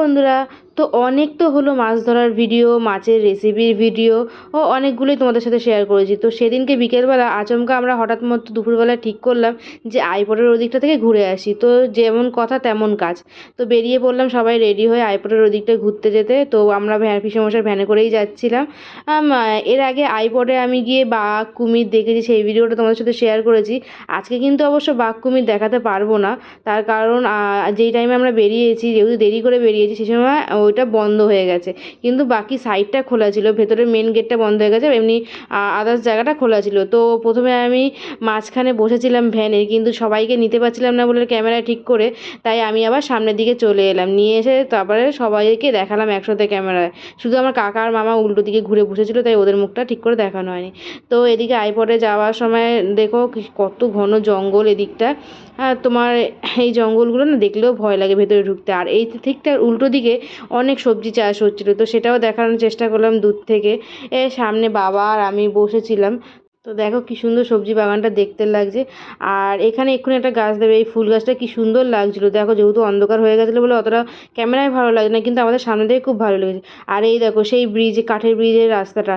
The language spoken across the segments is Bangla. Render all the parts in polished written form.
বন্ধুরা, তো অনেক তো হলো মাছ ধরার ভিডিও, মাছের রেসিপির ভিডিও ও অনেকগুলোই তোমাদের সাথে শেয়ার করেছি। তো সেদিনকে বিকেলবেলা আচমকা আমরা হঠাৎ মতো দুপুরবেলা ঠিক করলাম যে আইপডের ওদিকটা থেকে ঘুরে আসি। তো যেমন কথা তেমন কাজ, তো বেরিয়ে পড়লাম সবাই রেডি হয়ে আইপডের ওদিকটা ঘুরতে যেতে। তো আমরা পিসেমশাই ভ্যানে করেই যাচ্ছিলাম। এর আগে আইপডে আমি গিয়ে বাঘ কুমির দেখেছি, সেই ভিডিওটা তোমাদের সাথে শেয়ার করেছি। আজকে কিন্তু অবশ্য বাঘ কুমির দেখাতে পারবো না, তার কারণ যেই টাইমে আমরা বেরিয়েছি, যেহেতু দেরি করে বেরিয়েছি, সেই সময় ওইটা বন্ধ হয়ে গেছে। কিন্তু বাকি সাইডটা খোলা ছিল, ভেতরের মেন গেটটা বন্ধ হয়ে গেছে, এমনি আদার্স জায়গাটা খোলা ছিল। তো প্রথমে আমি মাঝখানে বসেছিলাম ভ্যানে, কিন্তু সবাইকে নিতে পারছিলাম না বলে ক্যামেরা ঠিক করে, তাই আমি আবার সামনের দিকে চলে এলাম, নিয়ে এসে তারপরে সবাইকে দেখালাম একসাথে ক্যামেরায়। শুধু আমার কাকা আর মামা উল্টো দিকে ঘুরে বসেছিল, তাই ওদের মুখটা ঠিক করে দেখানো হয়নি। তো এদিকে আইপডে যাওয়ার সময় দেখো কত ঘন জঙ্গল এদিকটা। তোমার এই জঙ্গলগুলো না দেখলেও ভয় লাগে ভেতরে ঢুকতে। আর এই ঠিকঠাক উল্টো দিকে অনেক সবজি চাষ হচ্ছিলো, তো সেটাও দেখানোর চেষ্টা করলাম দূর থেকে। সামনে বাবা আর আমি বসেছিলাম। তো দেখো কি সুন্দর সবজি বাগানটা দেখতে লাগছে। আর এখানে এক্ষুনি একটা গাছ দেবে, এই ফুল গাছটা কি সুন্দর লাগছিলো। দেখো যেহেতু অন্ধকার হয়ে গেছিলো বলে অতটা ক্যামেরায় ভালো লাগে না, কিন্তু আমাদের সামনে থেকে খুব ভালো লেগেছে। আর এই দেখো সেই ব্রিজ, কাঠের ব্রিজের রাস্তাটা।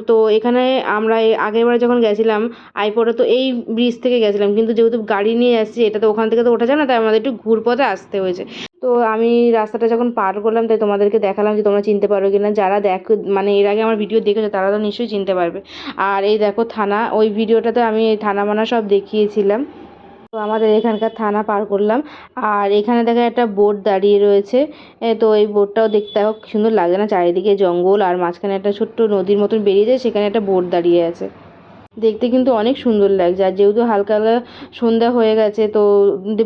তো এখানে আমরা আগেরবার যখন গেছিলাম আইপোর্টে, তো এই ব্রিজ থেকে গেছিলাম, কিন্তু যেহেতু গাড়ি নিয়ে আসছি, এটা তো ওখান থেকে তো ওঠা যায় না, তাই আমাদের একটু ঘুরপথে আসতে হয়েছে। তো আমি রাস্তাটা যখন পার করলাম, তাই তোমাদেরকে দেখালাম যে তোমরা চিনতে পারো কিনা। যারা দেখো মানে এর আগে আমার ভিডিও দেখেছো তারা তো নিশ্চয়ই চিনতে পারবে। আর এই দেখো থানা, ওই ভিডিওটাতে আমি এই থানা মানা সব দেখিয়েছিলাম। তো আমাদের এখানকার থানা পার করলাম। আর এখানে দেখা একটা বোট দাঁড়িয়ে রয়েছে। তো এই বোটটাও দেখতে দেখো কি সুন্দর লাগে না, চারিদিকে জঙ্গল আর মাঝখানে একটা ছোট্ট নদীর মতন বেরিয়ে যায়, সেখানে একটা বোট দাঁড়িয়ে আছে। দেখতে কিন্তু অনেক সুন্দর লাগছে। আর যেহেতু হালকা হালকা সন্ধ্যা হয়ে গেছে, তো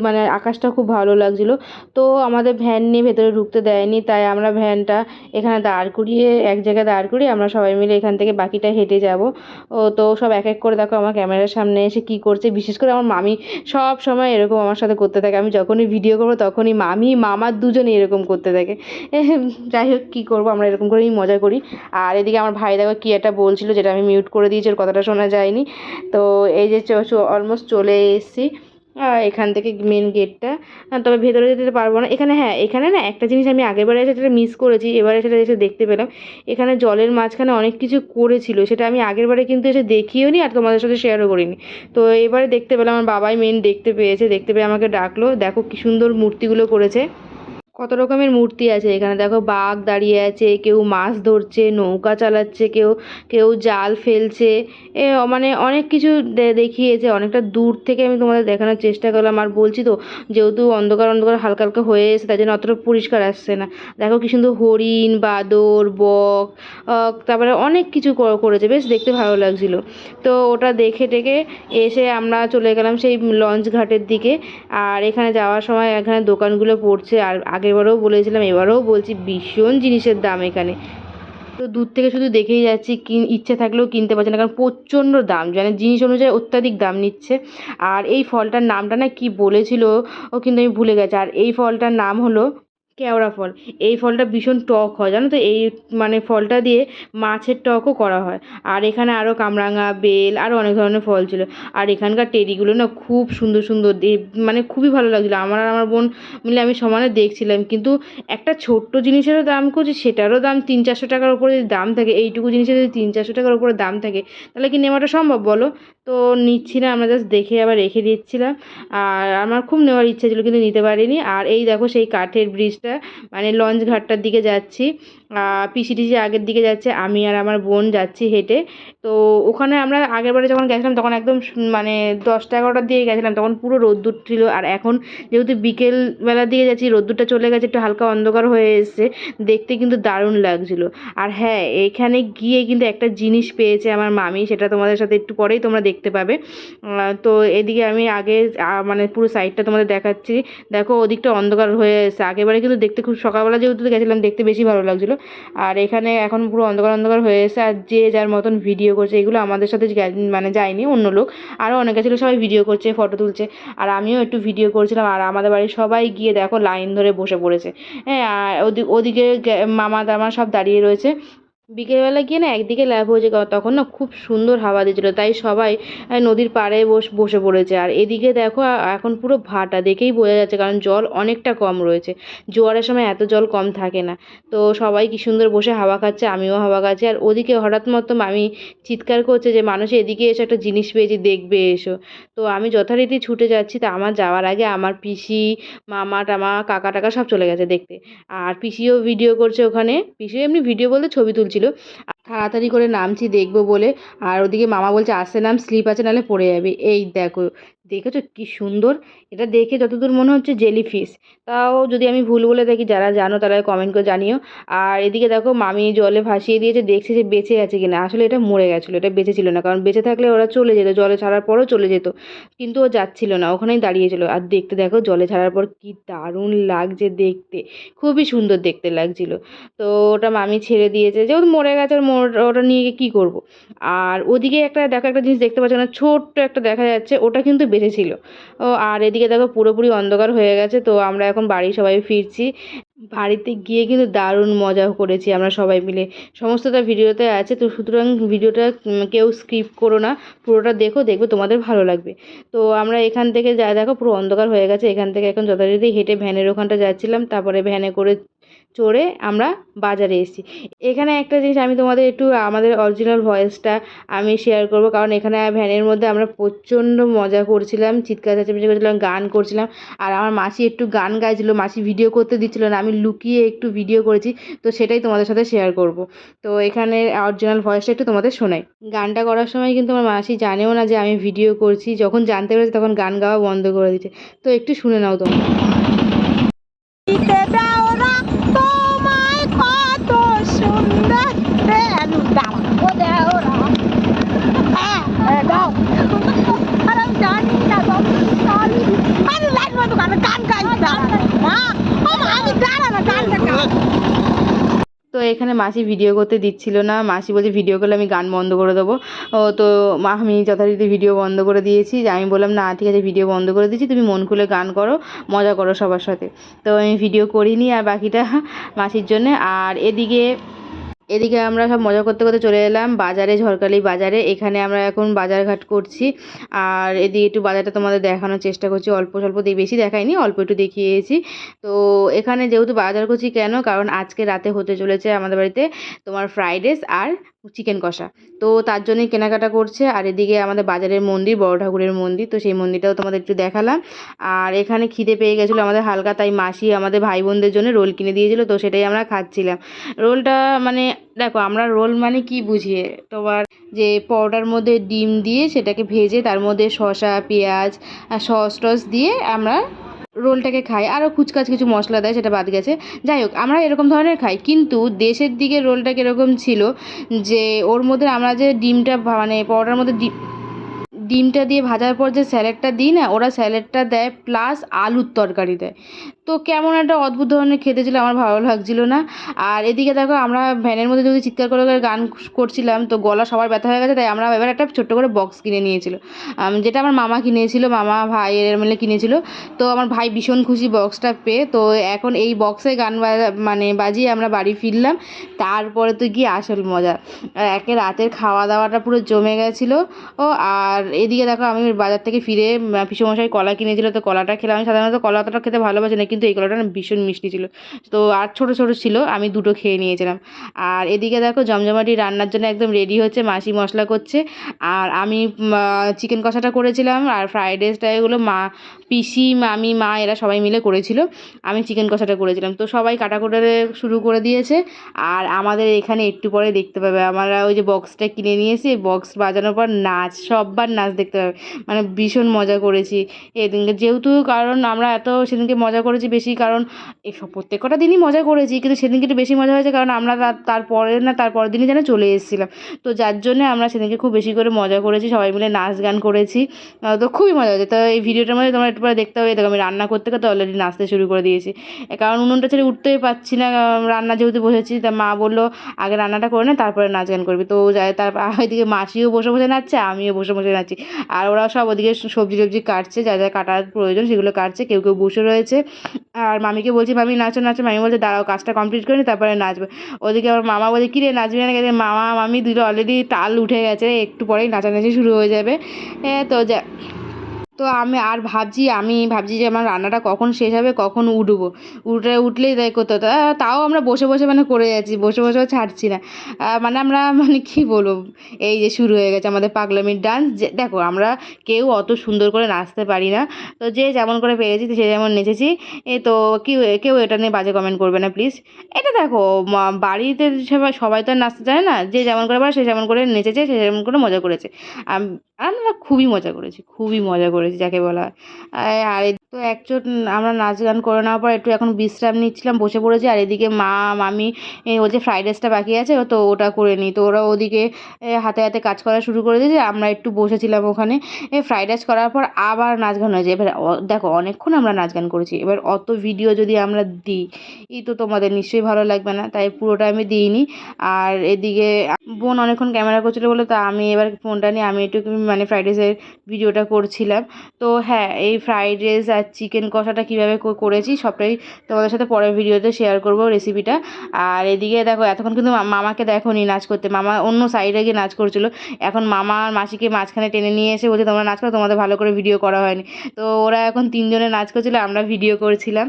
মানে আকাশটা খুব ভালো লাগছিলো। তো আমাদের ভ্যান নিয়ে ভেতরে ঢুকতে দেয়নি, তাই আমরা ভ্যানটা এখানে দাঁড় করিয়ে, এক জায়গায় দাঁড় করিয়ে আমরা সবাই মিলে এখান থেকে বাকিটা হেঁটে যাব। তো সব এক এক করে দেখো আমার ক্যামেরার সামনে এসে কী করছে। বিশেষ করে আমার মামি সব সময় এরকম আমার সাথে করতে থাকে। আমি যখনই ভিডিও করবো তখনই মামি মামার দুজনেই এরকম করতে থাকে। যাই হোক, কী করবো, আমরা এরকম করেই মজা করি। আর এদিকে আমার ভাই দেখো কী একটা বলছিল, যেটা আমি মিউট করে দিয়েছি, ওর কথাটা শোনা যায়নি। তো এই যে অলমোস্ট চলে এসেছি এখান থেকে মেন গেটটা। তবে ভেতরে যেতে পারবো না এখানে। হ্যাঁ, এখানে না একটা জিনিস আমি আগেরবারে এসে সেটা মিস করেছি, এবারে সেটা এসে দেখতে পেলাম। এখানে জলের মাঝখানে অনেক কিছু করেছিল, সেটা আমি আগেরবারে কিন্তু এসে দেখিও নি আর তোমাদের সাথে শেয়ারও করিনি। তো এবারে দেখতে পেলাম, আমার বাবাই মেন দেখতে পেয়েছে, দেখতে পেয়ে আমাকে ডাকলো। দেখো কি সুন্দর মূর্তিগুলো করেছে, কত রকমের মূর্তি আছে এখানে। দেখো বাঘ দাঁড়িয়ে আছে, কেউ মাছ ধরছে, নৌকা চালাচ্ছে, কেউ কেউ জাল ফেলছে। মানে অনেক কিছু দেখিয়েছে। অনেকটা দূর থেকে আমি তোমাদের দেখানোর চেষ্টা করলাম। আর বলছি তো, যেহেতু অন্ধকার অন্ধকার হালকা হালকা হয়ে এসে, তাই জন্য অতটা পরিষ্কার আসছে না। দেখো কি সুন্দর হরিণ, বাদর, বক, তারপরে অনেক কিছু করেছে, বেশ দেখতে ভালো লাগছিলো। তো ওটা দেখে টেকে এসে আমরা চলে গেলাম সেই লঞ্চ ঘাটের দিকে। আর এখানে যাওয়ার সময় এখানে দোকানগুলো পড়ছে। আর আগেরবারেও বলেছিলাম, এবারেও বলছি, ভীষণ জিনিসের দাম এখানে। তো দূর থেকে শুধু দেখেই যাচ্ছি, ইচ্ছে থাকলেও কিনতে পারছি না, কারণ প্রচণ্ড দাম, মানে জিনিস অনুযায়ী অত্যাধিক দাম নিচ্ছে। আর এই ফলটার নামটা না কি বলেছিল, ও কিন্তু আমি ভুলে গেছি। আর এই ফলটার নাম হলো কেওড়া ফল। এই ফলটা ভীষণ টক হয় জানো তো, এই মানে ফলটা দিয়ে মাছের টকও করা হয়। আর এখানে আরও কামরাঙা, বেল, আরও অনেক ধরনের ফল ছিল। আর এখানকার টেডিগুলো না খুব সুন্দর সুন্দর, মানে খুবই ভালো লাগছিলো। আমার আর আমার বোন মিলে আমি সমানে দেখছিলাম। কিন্তু একটা ছোট্ট জিনিসেরও দাম করছি, সেটারও দাম 300-400 টাকার উপরে যদি দাম থাকে, এইটুকু জিনিসের যদি 300-400 টাকার উপরে দাম থাকে, তাহলে কি নেওয়াটা সম্ভব বলো? তো নিচ্ছি না, আমরা জাস্ট দেখে আবার রেখে দিচ্ছিলাম। আর আমার খুব নেওয়ার ইচ্ছা ছিল, কিন্তু নিতে পারিনি। আর এই দেখো সেই কাঠের ব্রিজটা, মানে লঞ্চ ঘাটটার দিকে যাচ্ছি। পিসি টিসি আগের দিকে যাচ্ছে, আমি আর আমার বোন যাচ্ছি হেঁটে। তো ওখানে আমরা আগেরবারে যখন গেছিলাম তখন একদম মানে 10টা-11টার দিকে গেছিলাম, তখন পুরো রোদ্দুর ছিল। আর এখন যেহেতু বিকেলবেলার দিকে যাচ্ছি, রোদ্দুরটা চলে গেছে, একটু হালকা অন্ধকার হয়ে এসছে, দেখতে কিন্তু দারুণ লাগছিলো। আর হ্যাঁ, এখানে গিয়ে কিন্তু একটা জিনিস পেয়েছে আমার মামি, সেটা তোমাদের সাথে একটু পরেই তোমরা দেখতে পাবে। তো এদিকে আমি আগে মানে পুরো সাইডটা তোমাদের দেখাচ্ছি। দেখো ওদিকটা অন্ধকার হয়ে এসেছে, আগেবারে কিন্তু দেখতে খুব সকালবেলা যেহেতু গেছিলাম, দেখতে বেশি ভালো লাগছিলো। আর এখানে এখন পুরো অন্ধকার অন্ধকার হয়ে এসেছে, আর যে যার মতন ভিডিও করছে। এগুলো আমাদের সাথে মানে যায়নি, অন্য লোক আরও অনেকে ছিল, সবাই ভিডিও করছে, ফটো তুলছে। আর আমিও একটু ভিডিও করছিলাম। আর আমাদের বাড়ির সবাই গিয়ে দেখো লাইন ধরে বসে পড়েছে। হ্যাঁ, আর ওদিকে মামা দামা সব দাঁড়িয়ে রয়েছে। বিকেলবেলা গিয়ে না একদিকে ল্যাব হয়েছে, তখন না খুব সুন্দর হাওয়া দিচ্ছিলো, তাই সবাই নদীর পাড়ে বসে পড়েছে। আর এদিকে দেখো এখন পুরো ভাটা, দেখেই বোঝা যাচ্ছে, কারণ জল অনেকটা কম রয়েছে। জোয়ারের সময় এত জল কম থাকে না। তো সবাই কি সুন্দর বসে হাওয়া খাচ্ছে, আমিও হাওয়া খাচ্ছি। আর ওদিকে হঠাৎ মতো মামি চিৎকার করছে যে মানুষ এদিকে এসে একটা জিনিস পেয়েছি, দেখবে এসো। তো আমি যথারীতি ছুটে যাচ্ছি, তা আমার যাওয়ার আগে আমার পিসি, মামা টামা, কাকা টাকা সব চলে গেছে দেখতে। আর পিসিও ভিডিও করছে ওখানে, পিসিও এমনি ভিডিও বলতে ছবি তুলছিল। তাড়াতাড়ি করে নামছি দেখবো বলে। আর ওদিকে মামা বলছে আস্তে নাম, স্লিপ আছে নাহলে পড়ে যাবি। এই দেখো, দেখেছো কি সুন্দর! এটা দেখে যতদূর মনে হচ্ছে জেলিফিশ। তাও যদি আমি ভুল বলে থাকি, যারা জানো তারা কমেন্ট করে জানিও। আর এদিকে দেখো মামি জলে ভাসিয়ে দিয়েছে, দেখছে যে বেঁচে আছে কিনা। আসলে এটা মরে গেছিলো, এটা বেঁচে ছিল না, কারণ বেঁচে থাকলে ওরা চলে যেত, জলে ছাড়ার পরও চলে যেত। কিন্তু ও যাচ্ছিল না, ওখানেই দাঁড়িয়েছিল। আর দেখতে দেখো জলে ছাড়ার পর কি দারুণ লাগছে দেখতে, খুবই সুন্দর দেখতে লাগছিল। তো ওটা মামি ছেড়ে দিয়েছে, যেহেতু মরে গেছে, ওটা নিয়ে গিয়ে কী করবো। আর ওদিকে একটা দেখো, একটা জিনিস দেখতে পাচ্ছ না, ছোট্ট একটা দেখা যাচ্ছে, ওটা কিন্তু বেঁচে ছিল। ও আর এদিকে দেখো পুরোপুরি অন্ধকার হয়ে গেছে। তো আমরা এখন বাড়ি সবাই ফিরছি। বাড়িতে গিয়ে কিন্তু দারুণ মজা করেছি আমরা সবাই মিলে। সমস্তটা ভিডিওতে আছে, তো সুতরাং ভিডিওটা কেউ স্কিপ করো না, পুরোটা দেখো, দেখবে তোমাদের ভালো লাগবে। তো আমরা এখান থেকে যা দেখো পুরো অন্ধকার হয়ে গেছে, এখান থেকে এখন যথারীতি হেঁটে ভ্যানের ওখানটা যাচ্ছিলাম, তারপরে ভ্যানে করে চড়ে আমরা বাজারে এসেছি। এখানে একটা জিনিস আমি তোমাদের একটু আমাদের অরিজিনাল ভয়েসটা আমি শেয়ার করব, কারণ এখানে ভ্যানের মধ্যে আমরা প্রচণ্ড মজা করছিলাম, চিৎকার চেঁচামেচি করছিলাম, গান করছিলাম। আর আমার মাসি একটু গান গাইছিল, মাসি ভিডিও করতে দিচ্ছিল না, আমি লুকিয়ে একটু ভিডিও করেছি, তো সেটাই তোমাদের সাথে শেয়ার করব। তো এখানে অরিজিনাল ভয়েসটা একটু তোমাদের শোনাই। গানটা করার সময় কিন্তু আমার মাসি জানেও না যে আমি ভিডিও করছি, যখন জানতে পেরেছে তখন গান গাওয়া বন্ধ করে দিচ্ছে। তো একটু শুনে নাও তোমরা। তো এখানে মাসি ভিডিও করতে দিচ্ছিল না, মাসি বলছে ভিডিও করলে আমি গান বন্ধ করে দেবো। তো আমি যথারীতি ভিডিও বন্ধ করে দিয়েছি। আমি বললাম না ঠিক আছে, ভিডিও বন্ধ করে দিচ্ছি, তুমি মন খুলে গান করো, মজা করো সবার সাথে। তো আমি ভিডিও করিনি, আর বাকিটা মাসির জন্যে। আর এদিকে আমরা সব মজা করতে করতে চলে এলাম বাজারে, ঝড়খালি বাজারে। এখানে আমরা এখন বাজারঘাট করছি। আর এদিকে একটু বাজারটা তোমাদের দেখানোর চেষ্টা করছি, অল্প স্বল্প, বেশি দেখাইনি, অল্প একটু দেখিয়েছি। তো এখানে যেহেতু বাজার করছি কেন, কারণ আজকে রাতে হতে চলেছে আমাদের বাড়িতে তোমার ফ্রাইড রাইস আর চিকেন কষা। তো তার জন্যই কেনাকাটা করছে। আর এদিকে আমাদের বাজারের মন্দির, বড় ঠাকুরের মন্দির, তো সেই মন্দিরটাও তোমাদের একটু দেখালাম। আর এখানে খিদে পেয়ে গেছিলো আমাদের হালকা, তাই মাসি আমাদের ভাই বোনদের জন্য রোল কিনে দিয়েছিলো, তো সেটাই আমরা খাচ্ছিলাম। রোলটা মানে দেখো, আমরা রোল মানে কি বুঝিয়ে তোমার, যে পরোটার মধ্যে ডিম দিয়ে সেটাকে ভেজে তার মধ্যে শসা, পেঁয়াজ আর সস টস দিয়ে আমরা রোলটাকে খাই। আরও কুচকাচ কিছু মশলা দেয়, সেটা বাদ গেছে। যাই হোক, আমরা এরকম ধরনের খাই। কিন্তু দেশের দিকে রোলটা কীরকম ছিল, যে ওর মধ্যে আমরা যে ডিমটা মানে পরোটার মধ্যে ডিমটা দিয়ে ভাজার পর যে স্যালাডটা দিই না, ওরা স্যালাডটা দেয় প্লাস আলুর তরকারি দেয়। তো কেমন একটা অদ্ভুত ধরনের খেতে ছিল, আমার ভালো লাগছিল না। আর এদিকে দেখো আমরা ভ্যানের মধ্যে যদি চিৎকার করে করে গান করছিলাম, তো গলা সবার ব্যথা হয়ে গেছে, তাই আমরা এবার একটা ছোট্ট করে বক্স কিনে নিয়েছিল, যেটা আমার মামা কিনেছিল, মামা ভাইয়ের মিলে কিনেছিল। তো আমার ভাই ভীষণ খুশি বক্সটা পেয়ে। তো এখন এই বক্সে গান মানে বাজিয়ে আমরা বাড়ি ফিরলাম। তারপরে তো গিয়ে আসল মজা, একে রাতের খাওয়া দাওয়াটা পুরো জমে গেছিলো। আর এদিকে দেখো আমি বাজার থেকে ফিরে পিসেমশাই কলা কিনেছিল, তো কলাটা খেলাম। আমি সাধারণত কলা অতটা খেতে ভালোবাসি না, কিন্তু এই কলাটা না ভীষণ মিষ্টি ছিল। তো আর ছোটো ছোটো ছিল, আমি দুটো খেয়ে নিয়েছিলাম। আর এদিকে দেখো জমজমাটি রান্নার জন্য একদম রেডি হচ্ছে, মাসি মশলা করছে। আর আমি চিকেন কষাটা করেছিলাম, আর ফ্রাইড রাইসটা এগুলো পিসি, মামি, মা এরা সবাই মিলে করেছিল। আমি চিকেন কষাটা করেছিলাম। তো সবাই কাটাকুটারে শুরু করে দিয়েছে। আর আমাদের এখানে একটু পরে দেখতে পাবে, আমরা ওই যে বক্সটা কিনে নিয়েছি, বক্স বাজানোর পর নাচ, সববার নাচ দেখতে পাবে। মানে ভীষণ মজা করেছি এদিনকে, যেহেতু কারণ আমরা সেদিনকে মজা করেছি বেশি, কারণ এসব প্রত্যেক কটা দিনই মজা করেছি, কিন্তু সেদিনকে একটু বেশি মজা হয়েছে, কারণ আমরা তারপরের দিনই যেন চলে এসেছিলাম। তো যার জন্যে আমরা সেদিনকে খুব বেশি করে মজা করেছি, সবাই মিলে নাচ গান করেছি। তো খুবই মজা হয়েছে। তো এই ভিডিওটার মধ্যে তোমরা একটু পরে দেখতে হবে। দেখো আমি রান্না করতে করতে অলরেডি নাচতে শুরু করে দিয়েছি, কারণ উনুনটা ছেড়ে উঠতেই পারছি না, রান্না যেহেতু বসেছি। তা মা বললো আগে রান্নাটা করে নে, তারপরে নাচ গান করবি। তো যায়, তারপর ওইদিকে মাসিও বসে বসে নাচছে, আমিও বসে বসে নাচছি। আর ওরা সব ওদিকে সবজি কাটছে, যা যা কাটার প্রয়োজন সেগুলো কাটছে, কেউ কেউ বসে রয়েছে। আর মামিকে বলছি মামি নাচো নাচো, মামি বলছে দাঁড়াও কাজটা কমপ্লিট করে নি তারপরে নাচবো। ওদিকে আমার মামা বলছে কী রে নাচবি না কেন? মামা মামি দুটো অলরেডি তাল উঠে গেছে, একটু পরেই নাচানাচি শুরু হয়ে যাবে। তো তো আমি ভাবছি যে আমার রান্নাটা কখন শেষ হবে, কখন উঠবো, উঠলেই তাই করতে হতো। তাও আমরা বসে বসে মানে করে যাচ্ছি, বসে বসেও ছাড়ছি না। মানে আমরা মানে কী বলবো, এই যে শুরু হয়ে গেছে আমাদের পাগলামির ডান্স। যে দেখো আমরা কেউ অত সুন্দর করে নাচতে পারি না, তো যে যেমন করে পেরেছি সে যেমন নেচেছি। তো কেউ এটা নিয়ে বাজে কমেন্ট করবে না প্লিজ। এটা দেখো বাড়িতে সবাই তো আর নাচতে জানে না, যে যেমন করে পারে সে যেমন করে নেচেছে, সে যেমন করে মজা করেছে। আমরা খুবই মজা করেছি, খুবই মজা করেছি যাকে বলা হয়। আর তো একচোট আমরা নাচ গান করে নেওয়ার পর একটু এখন বিশ্রাম নিচ্ছিলাম, বসে পড়েছি। আর এদিকে মা মামি বলছে ফ্রাইড রাইসটা বাকি আছে, তো ওটা করে নিই। তো ওরা ওদিকে হাতে হাতে কাজ করা শুরু করে দিয়েছে, আমরা একটু বসেছিলাম ওখানে। ফ্রাইড রাইস করার পর আবার নাচ গান হয়েছে। এবার দেখো অনেকক্ষণ আমরা নাচ গান করেছি, এবার অত ভিডিও যদি আমরা দিই তো তোমাদের নিশ্চয়ই ভালো লাগবে না, তাই পুরোটা আমি দিইনি। আর এদিকে বোন অনেকক্ষণ ক্যামেরা করছিলো বলে তা আমি এবার ফোনটা নিয়ে আমি একটু মানে ফ্রাইড রাইসের ভিডিওটা করছিলাম। তো হ্যাঁ, এই ফ্রাইড রাইস আর চিকেন কষাটা কীভাবে করেছি সবটাই তোমাদের সাথে পরের ভিডিওতে শেয়ার করব রেসিপিটা। আর এদিকে দেখো এতক্ষণ কিন্তু মামাকে দেখোনি নাচ করতে, মামা অন্য সাইডে গিয়ে নাচ করছিল। এখন মামা আর মাসিকে মাঝখানে টেনে নিয়ে এসে বলছে তোমরা নাচ করো, তোমাদের ভালো করে ভিডিও করা হয়নি। তো ওরা এখন তিনজনে নাচ করছিল, আমরা ভিডিও করছিলাম।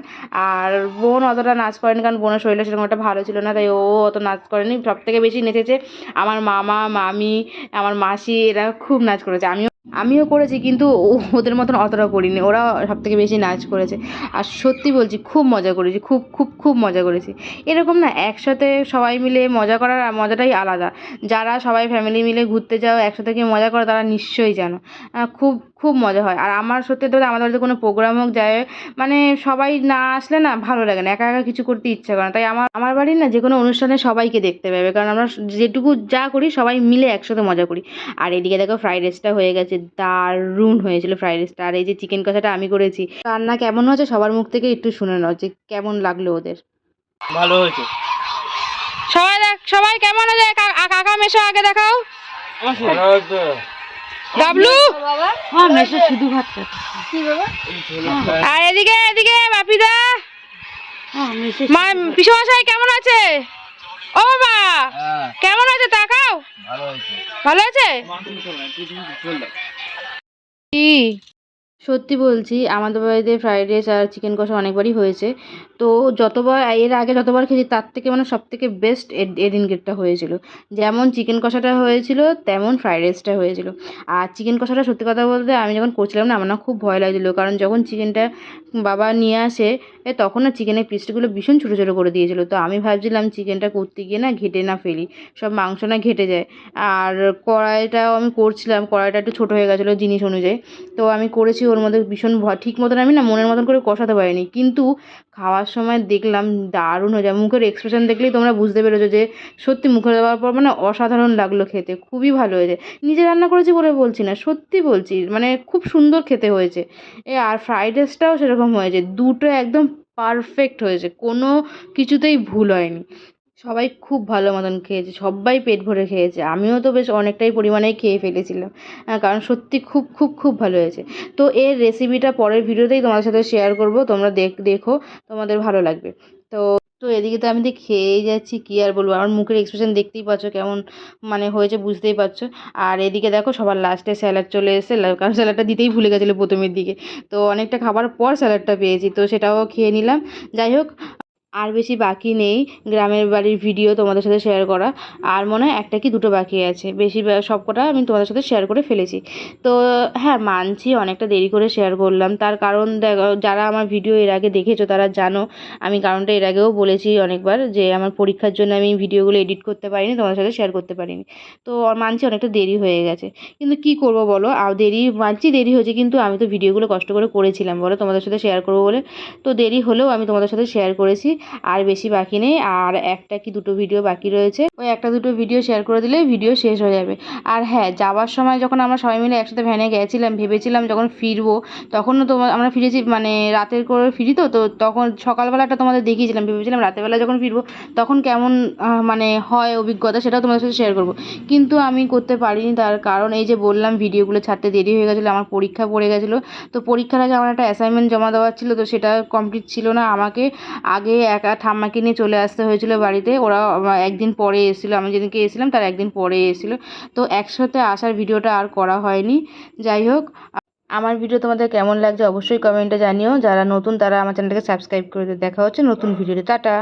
আর বোন অতটা নাচ করেনি, কারণ বোনের শরীরটা সেরকম একটা ভালো ছিল না, তাই ও অত নাচ করেনি। সবথেকে বেশি নেচেছে আমার মামা মামি, আমার মাসি, এরা খুব নাচ করেছে। আমিও করেছি, কিন্তু ওদের মতন অতটা করিনি, ওরা সবথেকে বেশি নাচ করেছে। আর সত্যি বলছি খুব মজা করেছি, খুব খুব খুব মজা করেছি। এরকম না একসাথে সবাই মিলে মজা করার মজাটাই আলাদা। যারা সবাই ফ্যামিলি মিলে ঘুরতে যাও, একসাথে গিয়ে মজা করো, তারা নিশ্চয়ই জানো খুব খুব মজা হয়। আর আমার সত্যি তো আমাদের বাড়িতে কোনো প্রোগ্রাম হোক যায়, মানে সবাই না আসলে না ভালো লাগে না, একা একা কিছু করতে ইচ্ছা করে না। তাই আমার বাড়ির না যে কোনো অনুষ্ঠানে সবাইকে দেখতে পাবে, কারণ আমরা যেটুকু যা করি সবাই মিলে একসাথে মজা করি। আর এদিকে দেখো ফ্রাইড রাইসটা হয়ে গেছে, দারুণ হয়েছিল ফ্রাইড রাইসটা। আর এই যে চিকেন কষাটা আমি করেছি, রান্না কেমন হয়েছে সবার মুখ থেকে একটু শুনে নাও যে কেমন লাগলো ওদের। ভালো হয়েছে। সবাই কেমন হয়েছে? কাকা মেশো আগে দেখাও। ভালো হয়েছে। ডাবলু হ্যাঁ মেশো শুধু ভাত খাচ্ছে। আর এদিকে বাপিদা, হ্যাঁ মেশো পিসমশাই কেমন আছে? ও বাবা কেমন আছে তাকাও। ভালো হয়েছে। ভালো আছে কি? সত্যি বলছি আমাদের বাড়িতে ফ্রাইড রাইস আর চিকেন কষা অনেকবারই হয়েছে। তো এর আগে যতবার খেয়েছি তার থেকে মানে সবথেকে বেস্ট এদিনকেরটা হয়েছিল। যেমন চিকেন কষাটা হয়েছিল তেমন ফ্রাইড রাইসটা হয়েছিল। আর চিকেন কষাটা সত্যি কথা বলতে আমি যখন করছিলাম না আমার না খুব ভয় লাগছিলো, কারণ যখন চিকেনটা বাবা নিয়ে আসে তখন না চিকেনের পিসগুলো ভীষণ ছোটো ছোটো করে দিয়েছিলো। তো আমি ভাবছিলাম চিকেনটা করতে গিয়ে না ঘেটে না ফেলি, সব মাংস না ঘেটে যায়। আর কড়াইটাও আমি করছিলাম, কড়াইটা একটু ছোটো হয়ে গেছিলো জিনিস অনুযায়ী। তো আমি করেছি, ওর মধ্যে ভীষণ ঠিক মতন আমি না মনের মতন করে কষাতে পারিনি, কিন্তু খাওয়ার সময় দেখলাম দারুণ হয়ে যায়। মুখের এক্সপ্রেশন দেখলেই তোমরা বুঝতে পেরেছো যে সত্যি মুখে দেওয়ার পর মানে অসাধারণ লাগলো খেতে, খুবই ভালো হয়েছে। নিজে রান্না করেছি বলে বলছি না, সত্যি বলছি, মানে খুব সুন্দর খেতে হয়েছে। আর ফ্রাইড রাইসটাও সেরকম হয়েছে, দুটো একদম পারফেক্ট হয়েছে, কোনো কিছুতেই ভুল হয়নি। সবাই খুব ভালো মতন খেয়েছে, সবাই পেট ভরে খেয়েছে, আমিও তো বেশ অনেকটাই পরিমাণেই খেয়ে ফেলেছিলাম, কারণ সত্যি খুব খুব খুব ভালো হয়েছে। তো এর রেসিপিটা পরের ভিডিওতেই তোমাদের সাথে শেয়ার করব, তোমরা দেখো, তোমাদের ভালো লাগবে। তো তো এদিকে তো আমি তো খেয়েই যাচ্ছি, কী আর বলবো, আমার মুখের এক্সপ্রেশন দেখতেই পাচ্ছ কেমন মানে হয়েছে, বুঝতেই পারছো। আর এদিকে দেখো সবার লাস্টে স্যালাড চলে এসেছে, কারণ স্যালাডটা দিতেই ভুলে গেছিলো প্রথমের দিকে। তো অনেকটা খাবার পর স্যালাডটা পেয়েছি, তো সেটাও খেয়ে নিলাম। যাই হোক, আর বেশি বাকি নেই গ্রামের বাড়ির ভিডিও তোমাদের সাথে শেয়ার করা, আর মনে হয় একটা কি দুটো বাকি আছে, বেশি সবকটা আমি তোমাদের সাথে শেয়ার করে ফেলেছি। তো হ্যাঁ মানছি অনেকটা দেরি করে শেয়ার করলাম, তার কারণ যারা আমার ভিডিও এর আগে দেখেছো তারা জানো আমি কারণটা এর আগেও বলেছি অনেকবার, যে আমার পরীক্ষার জন্য আমি ভিডিওগুলো এডিট করতে পারিনি, তোমাদের সাথে শেয়ার করতে পারিনি। তো মানছি অনেকটা দেরি হয়ে গেছে, কিন্তু কি করব বলো, মানছি দেরি হয়েছে, কিন্তু আমি তো ভিডিওগুলো কষ্ট করে করেছিলাম বলো তোমাদের সাথে শেয়ার করবো বলে। তো দেরি হলেও আমি তোমাদের সাথে শেয়ার করেছি। আর বেশি বাকি নেই, আর একটা কি দুটো ভিডিও বাকি রয়েছে। ওই একটা দুটো ভিডিও শেয়ার করে দিলে ভিডিও শেষ হয়ে যাবে। আর হ্যাঁ, যাওয়ার সময় যখন আমরা সবাই মিলে একসাথে ভ্যানে গেছিলাম, ভেবেছিলাম যখন ফিরবো তখনও আমরা ফিরেছি মানে রাতের করে ফিরি, তো তখন সকালবেলাটা তোমাদের দেখিয়েছিলাম, ভেবেছিলাম রাতের বেলা যখন ফিরবো তখন কেমন মানে হয় অভিজ্ঞতা, সেটাও তোমাদের সাথে শেয়ার করবো। কিন্তু আমি করতে পারিনি, তার কারণ এই যে বললাম ভিডিওগুলো ছাড়তে দেরি হয়ে গেছিলো, আমার পরীক্ষা পড়ে গেছিলো। তো পরীক্ষার আগে আমার একটা অ্যাসাইনমেন্ট জমা দেওয়ার ছিল, তো সেটা কমপ্লিট ছিল না। আমাকে আগে একা ঠাম্মাকে নিয়ে চলে আসতে হয়েছিল বাড়িতে। ওরা একদিন পরে এসেছিলো, আমি যেদিনকে এসেছিলাম তার একদিন পরে এসেছিলো। তো একসাথে আসার ভিডিওটা আর করা হয়নি। যাই হোক, আমার ভিডিও তোমাদের কেমন লাগছে অবশ্যই কমেন্টে জানিও। যারা নতুন তারা আমার চ্যানেলটাকে সাবস্ক্রাইব করে দিও। দেখা হচ্ছে নতুন ভিডিওতে। টাটা।